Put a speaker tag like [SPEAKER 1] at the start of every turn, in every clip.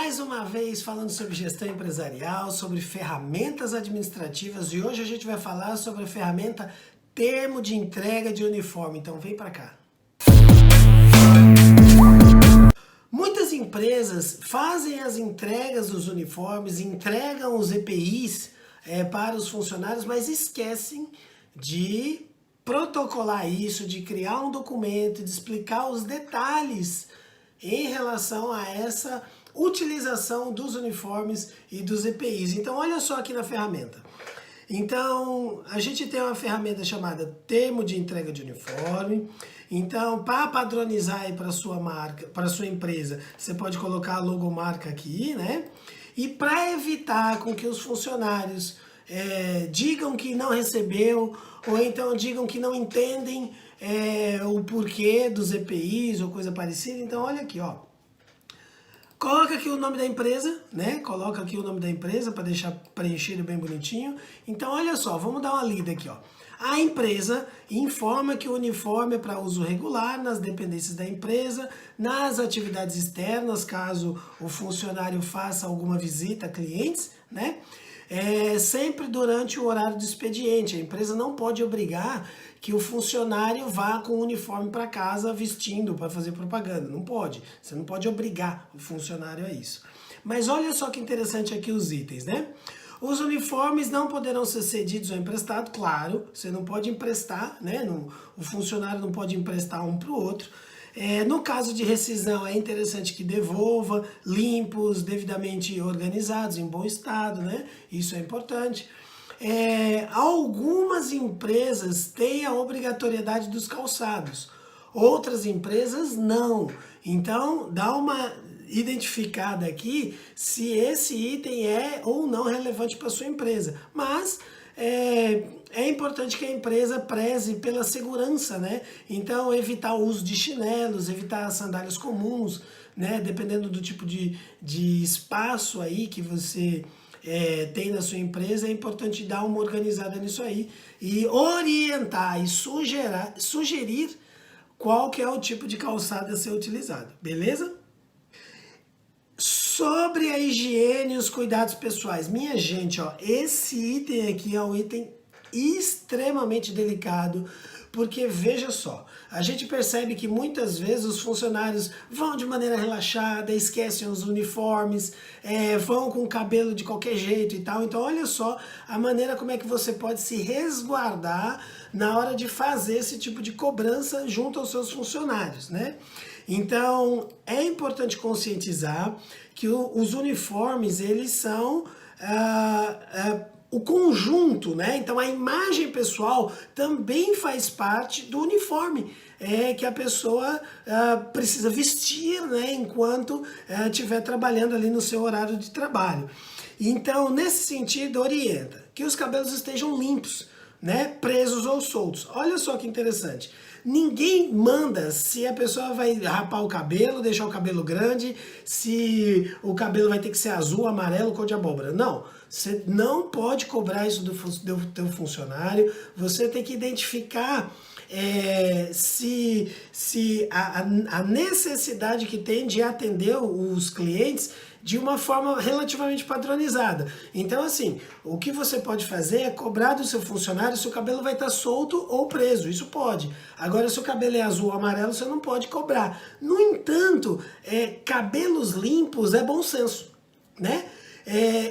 [SPEAKER 1] Mais uma vez falando sobre gestão empresarial, sobre ferramentas administrativas e hoje a gente vai falar sobre a ferramenta termo de entrega de uniforme, então vem para cá. Muitas empresas fazem as entregas dos uniformes, entregam os EPIs para os funcionários, mas esquecem de protocolar isso, de criar um documento, de explicar os detalhes em relação a essa utilização dos uniformes e dos EPIs. Então olha só aqui na ferramenta. Então a gente tem uma ferramenta chamada termo de entrega de uniforme. Então para padronizar aí para sua marca, para sua empresa, você pode colocar a logomarca aqui, né? E para evitar com que os funcionários digam que não recebeu ou então digam que não entendem o porquê dos EPIs ou coisa parecida, então olha aqui, ó. Coloca aqui o nome da empresa, né? Coloca aqui o nome da empresa para deixar preenchido bem bonitinho. Então olha só, vamos dar uma lida aqui, ó. A empresa informa que o uniforme é para uso regular nas dependências da empresa, nas atividades externas, caso o funcionário faça alguma visita a clientes, né? Sempre durante o horário de expediente. A empresa não pode obrigar que o funcionário vá com o uniforme para casa vestindo para fazer propaganda. Não pode. Você não pode obrigar o funcionário a isso. Mas olha só que interessante aqui os itens, né? Os uniformes não poderão ser cedidos ou emprestados, claro, você não pode emprestar, né? O funcionário não pode emprestar um para o outro. No caso de rescisão, é interessante que devolva limpos, devidamente organizados, em bom estado, né? Isso é importante. Algumas empresas têm a obrigatoriedade dos calçados, outras empresas não. Então, dá uma identificada aqui se esse item é ou não relevante para sua empresa. Mas é importante que a empresa preze pela segurança, né? Então, evitar o uso de chinelos, evitar sandálias comuns, né? Dependendo do tipo de espaço aí que você tem na sua empresa, é importante dar uma organizada nisso aí e orientar e sugerir qual que é o tipo de calçado a ser utilizado, beleza? Sobre a higiene e os cuidados pessoais, minha gente, ó, esse item aqui é um item extremamente delicado, porque veja só, a gente percebe que muitas vezes os funcionários vão de maneira relaxada, esquecem os uniformes, vão com o cabelo de qualquer jeito e tal. Então olha só a maneira como é que você pode se resguardar na hora de fazer esse tipo de cobrança junto aos seus funcionários, né? Então é importante conscientizar que os uniformes, eles são o conjunto, né? Então a imagem pessoal também faz parte do uniforme que a pessoa precisa vestir, né? Enquanto estiver trabalhando ali no seu horário de trabalho. Então, nesse sentido, orienta que os cabelos estejam limpos, né? Presos ou soltos. Olha só que interessante. Ninguém manda se a pessoa vai rapar o cabelo, deixar o cabelo grande, se o cabelo vai ter que ser azul, amarelo, cor de abóbora. Não, você não pode cobrar isso do teu funcionário. Você tem que identificar se a necessidade que tem de atender os clientes de uma forma relativamente padronizada. Então, assim, o que você pode fazer é cobrar do seu funcionário se o cabelo vai estar solto ou preso. Isso pode. Agora, se o cabelo é azul ou amarelo, você não pode cobrar. No entanto, cabelos limpos é bom senso, né?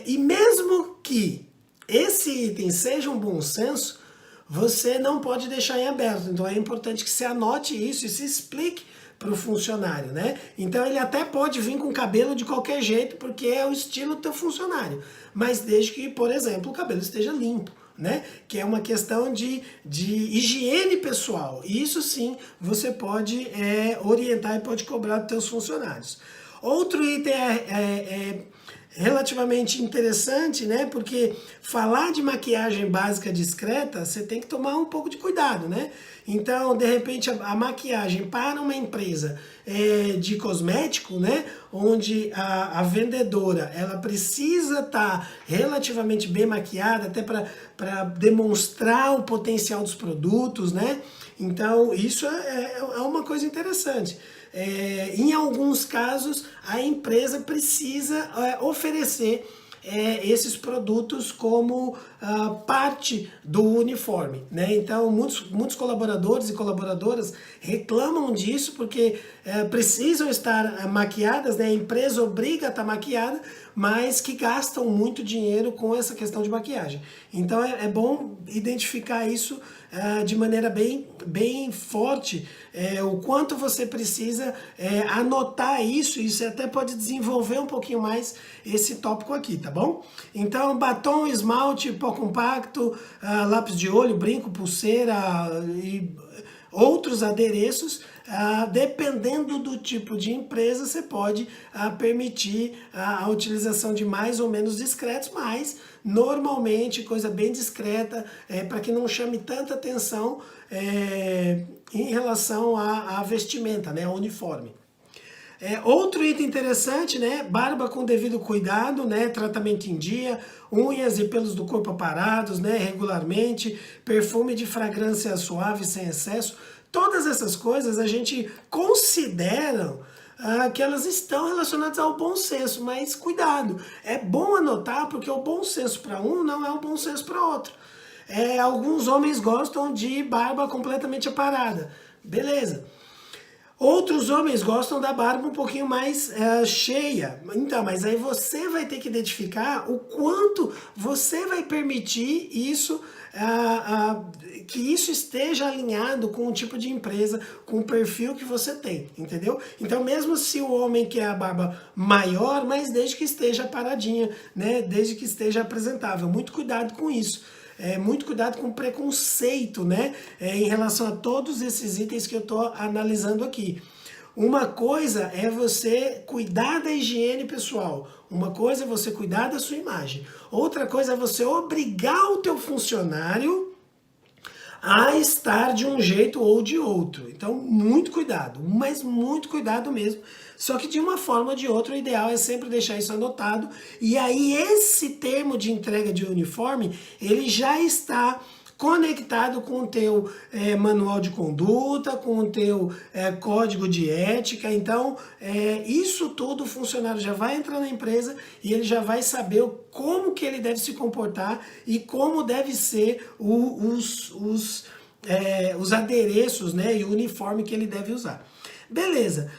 [SPEAKER 1] E mesmo que esse item seja um bom senso, você não pode deixar em aberto. Então é importante que você anote isso e se explique para o funcionário, né? Então ele até pode vir com cabelo de qualquer jeito, porque é o estilo do teu funcionário, mas desde que, por exemplo, o cabelo esteja limpo, né? Que é uma questão de higiene pessoal. E isso sim você pode orientar e pode cobrar dos teus funcionários. Outro item relativamente interessante, né? Porque falar de maquiagem básica discreta, você tem que tomar um pouco de cuidado, né? Então, de repente, a maquiagem para uma empresa de cosmético, né? Onde a vendedora, ela precisa estar relativamente bem maquiada, até para demonstrar o potencial dos produtos, né? Então, isso é uma coisa interessante. em alguns casos, a empresa precisa oferecer esses produtos como parte do uniforme, né? Então, muitos colaboradores e colaboradoras reclamam disso porque precisam estar maquiadas, né? A empresa obriga a estar maquiada, mas que gastam muito dinheiro com essa questão de maquiagem. Então, é bom identificar isso de maneira bem forte, o quanto você precisa anotar isso, e você até pode desenvolver um pouquinho mais esse tópico aqui, tá bom? Então, batom, esmalte, pó compacto, lápis de olho, brinco, pulseira e outros adereços, dependendo do tipo de empresa, você pode permitir a utilização de mais ou menos discretos, mas normalmente coisa bem discreta, para que não chame tanta atenção em relação à vestimenta, né, ao uniforme. Outro item interessante, né? Barba com devido cuidado, né? Tratamento em dia, unhas e pelos do corpo aparados, né? Regularmente, perfume de fragrância suave, sem excesso. Todas essas coisas a gente considera que elas estão relacionadas ao bom senso, mas cuidado, é bom anotar porque o bom senso para um não é o bom senso para outro. Alguns homens gostam de barba completamente aparada, beleza. Outros homens gostam da barba um pouquinho mais cheia. Então, mas aí você vai ter que identificar o quanto você vai permitir isso, que isso esteja alinhado com o tipo de empresa, com o perfil que você tem, entendeu? Então, mesmo se o homem quer a barba maior, mas desde que esteja paradinha, né? Desde que esteja apresentável. Muito cuidado com isso. Muito cuidado com preconceito, né? Em relação a todos esses itens que eu estou analisando aqui. Uma coisa é você cuidar da higiene pessoal. Uma coisa é você cuidar da sua imagem. Outra coisa é você obrigar o teu funcionário a estar de um jeito ou de outro. Então, muito cuidado, mas muito cuidado mesmo. Só que de uma forma ou de outra, o ideal é sempre deixar isso anotado. E aí, esse termo de entrega de uniforme, ele já está conectado com o teu manual de conduta, com o teu código de ética. Então, isso tudo o funcionário já vai entrar na empresa e ele já vai saber como que ele deve se comportar e como deve ser os adereços, né, e o uniforme que ele deve usar. Beleza,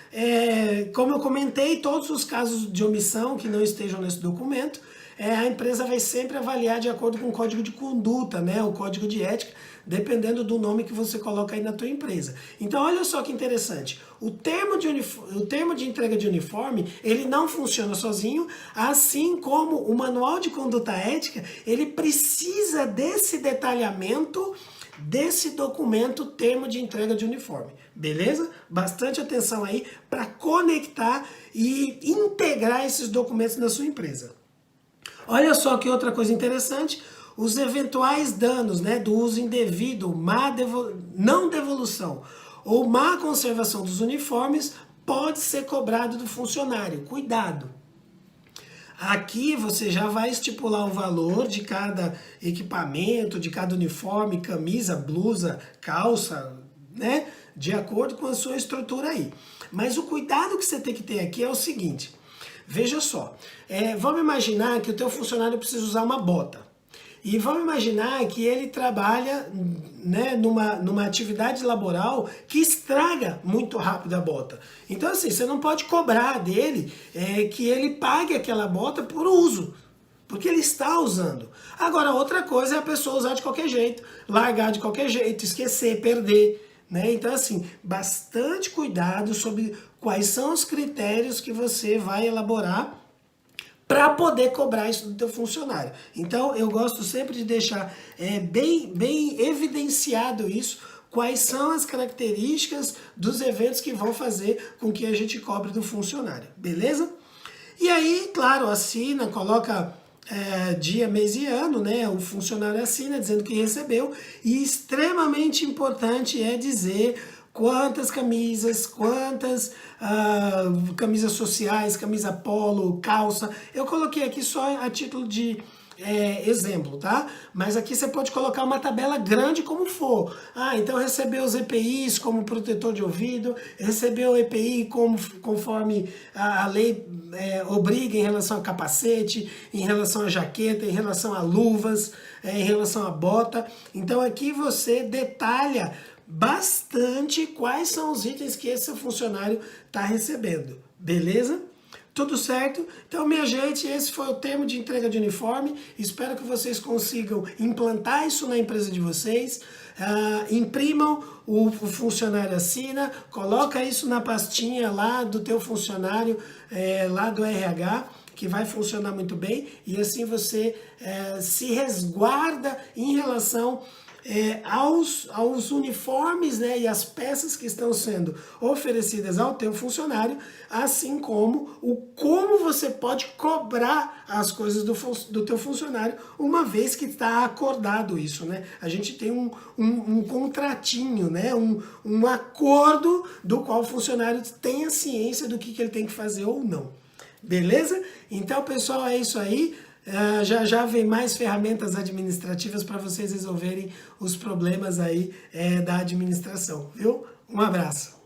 [SPEAKER 1] como eu comentei, todos os casos de omissão que não estejam nesse documento, a empresa vai sempre avaliar de acordo com o código de conduta, né, o código de ética, dependendo do nome que você coloca aí na tua empresa. Então, olha só que interessante, o termo de entrega de uniforme, ele não funciona sozinho, assim como o manual de conduta ética, ele precisa desse detalhamento desse documento, termo de entrega de uniforme, beleza? Bastante atenção aí para conectar e integrar esses documentos na sua empresa. Olha só que outra coisa interessante, os eventuais danos, né, do uso indevido, não devolução ou má conservação dos uniformes pode ser cobrado do funcionário. Cuidado! Aqui você já vai estipular o valor de cada equipamento, de cada uniforme, camisa, blusa, calça, né? De acordo com a sua estrutura aí. Mas o cuidado que você tem que ter aqui é o seguinte, veja só, vamos imaginar que o teu funcionário precisa usar uma bota. E vamos imaginar que ele trabalha, né, numa atividade laboral que estraga muito rápido a bota. Então, assim, você não pode cobrar dele que ele pague aquela bota por uso, porque ele está usando. Agora, outra coisa é a pessoa usar de qualquer jeito, largar de qualquer jeito, esquecer, perder. Né? Então, assim, bastante cuidado sobre quais são os critérios que você vai elaborar para poder cobrar isso do teu funcionário. Então, eu gosto sempre de deixar bem evidenciado isso, quais são as características dos eventos que vão fazer com que a gente cobre do funcionário, beleza? E aí, claro, assina, coloca dia, mês e ano, né? O funcionário assina dizendo que recebeu, e extremamente importante é dizer quantas camisas, quantas camisas sociais, camisa polo, calça. Eu coloquei aqui só a título de exemplo, tá? Mas aqui você pode colocar uma tabela grande como for. Ah, então recebeu os EPIs como protetor de ouvido, recebeu o EPI conforme a lei obriga em relação a capacete, em relação a jaqueta, em relação a luvas, em relação a bota. Então aqui você detalha bastante quais são os itens que esse seu funcionário está recebendo, beleza? Tudo certo? Então, minha gente, esse foi o termo de entrega de uniforme. Espero que vocês consigam implantar isso na empresa de vocês. Imprimam, o funcionário assina, coloca isso na pastinha lá do teu funcionário, lá do RH, que vai funcionar muito bem. E assim você se resguarda em relação aos uniformes, né, e as peças que estão sendo oferecidas ao teu funcionário, assim como como você pode cobrar as coisas do teu funcionário, uma vez que está acordado isso, né? A gente tem um contratinho, né, um acordo do qual o funcionário tenha ciência do que ele tem que fazer ou não. Beleza? Então, pessoal, é isso aí. Já já vem mais ferramentas administrativas para vocês resolverem os problemas aí da administração, viu? Um abraço.